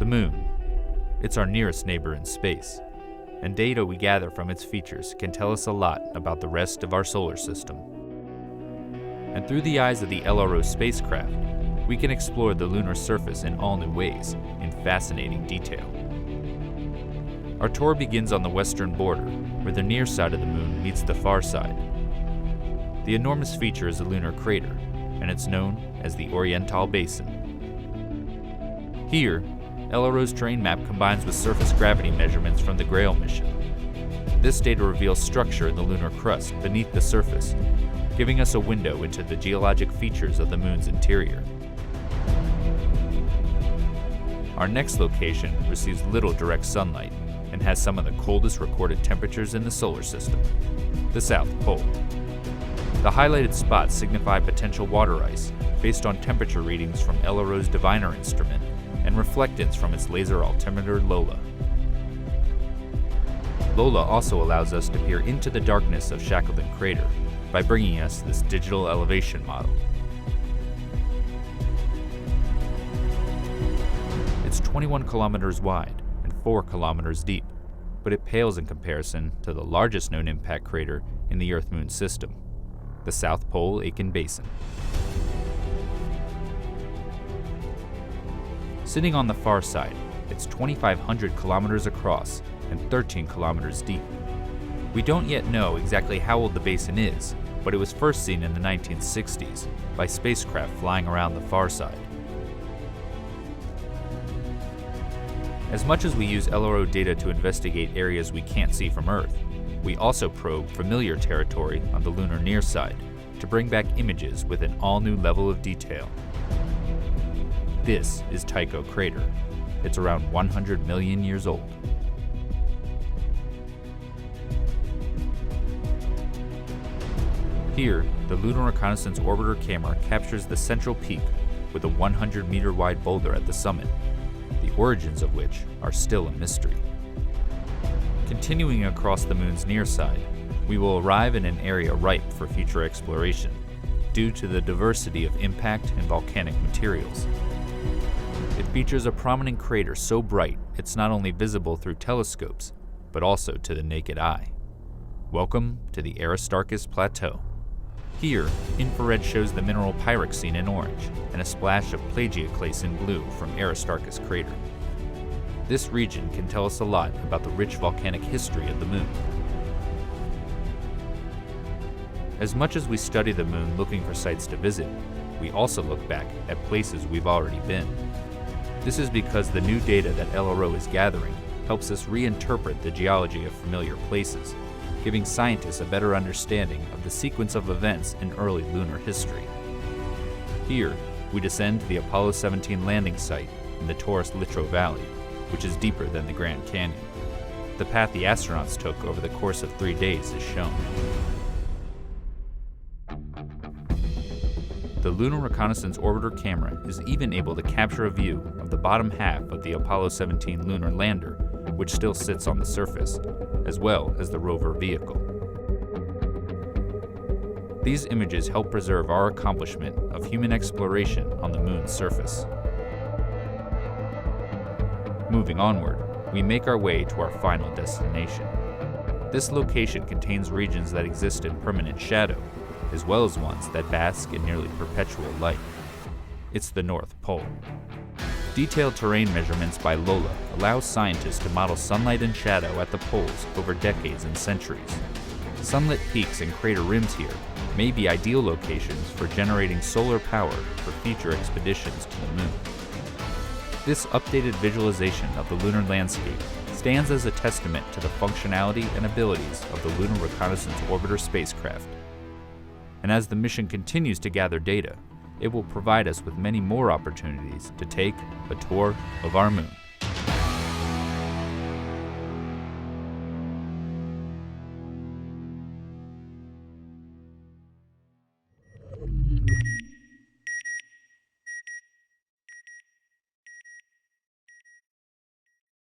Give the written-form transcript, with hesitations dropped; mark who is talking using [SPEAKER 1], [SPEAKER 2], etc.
[SPEAKER 1] The Moon. It's our nearest neighbor in space, and data we gather from its features can tell us a lot about the rest of our solar system. And through the eyes of the LRO spacecraft, we can explore the lunar surface in all new ways, in fascinating detail. Our tour begins on the western border, where the near side of the Moon meets the far side. The enormous feature is a lunar crater, and it's known as the Oriental Basin. Here, LRO's terrain map combines with surface gravity measurements from the Grail mission. This data reveals structure in the lunar crust beneath the surface, giving us a window into the geologic features of the Moon's interior. Our next location receives little direct sunlight and has some of the coldest recorded temperatures in the solar system, the South Pole. The highlighted spots signify potential water ice based on temperature readings from LRO's diviner instrument and reflectance from its laser altimeter Lola. Lola also allows us to peer into the darkness of Shackleton Crater by bringing us this digital elevation model. It's 21 kilometers wide and 4 kilometers deep, but it pales in comparison to the largest known impact crater in the Earth-Moon system, the South Pole Aitken Basin. Sitting on the far side, it's 2,500 kilometers across and 13 kilometers deep. We don't yet know exactly how old the basin is, but it was first seen in the 1960s by spacecraft flying around the far side. As much as we use LRO data to investigate areas we can't see from Earth, we also probe familiar territory on the lunar near side to bring back images with an all-new level of detail. This is Tycho Crater. It's around 100 million years old. Here, the Lunar Reconnaissance Orbiter camera captures the central peak with a 100-meter wide boulder at the summit, the origins of which are still a mystery. Continuing across the Moon's near side, we will arrive in an area ripe for future exploration due to the diversity of impact and volcanic materials. It features a prominent crater so bright it's not only visible through telescopes, but also to the naked eye. Welcome to the Aristarchus Plateau. Here, infrared shows the mineral pyroxene in orange and a splash of plagioclase in blue from Aristarchus Crater. This region can tell us a lot about the rich volcanic history of the Moon. As much as we study the Moon looking for sites to visit, we also look back at places we've already been. This is because the new data that LRO is gathering helps us reinterpret the geology of familiar places, giving scientists a better understanding of the sequence of events in early lunar history. Here, we descend to the Apollo 17 landing site in the Taurus-Littrow Valley, which is deeper than the Grand Canyon. The path the astronauts took over the course of 3 days is shown. The Lunar Reconnaissance Orbiter camera is even able to capture a view of the bottom half of the Apollo 17 lunar lander, which still sits on the surface, as well as the rover vehicle. These images help preserve our accomplishment of human exploration on the Moon's surface. Moving onward, we make our way to our final destination. This location contains regions that exist in permanent shadow, as well as ones that bask in nearly perpetual light. It's the North Pole. Detailed terrain measurements by Lola allow scientists to model sunlight and shadow at the poles over decades and centuries. Sunlit peaks and crater rims here may be ideal locations for generating solar power for future expeditions to the Moon. This updated visualization of the lunar landscape stands as a testament to the functionality and abilities of the Lunar Reconnaissance Orbiter spacecraft. And as the mission continues to gather data, it will provide us with many more opportunities to take a tour of our Moon.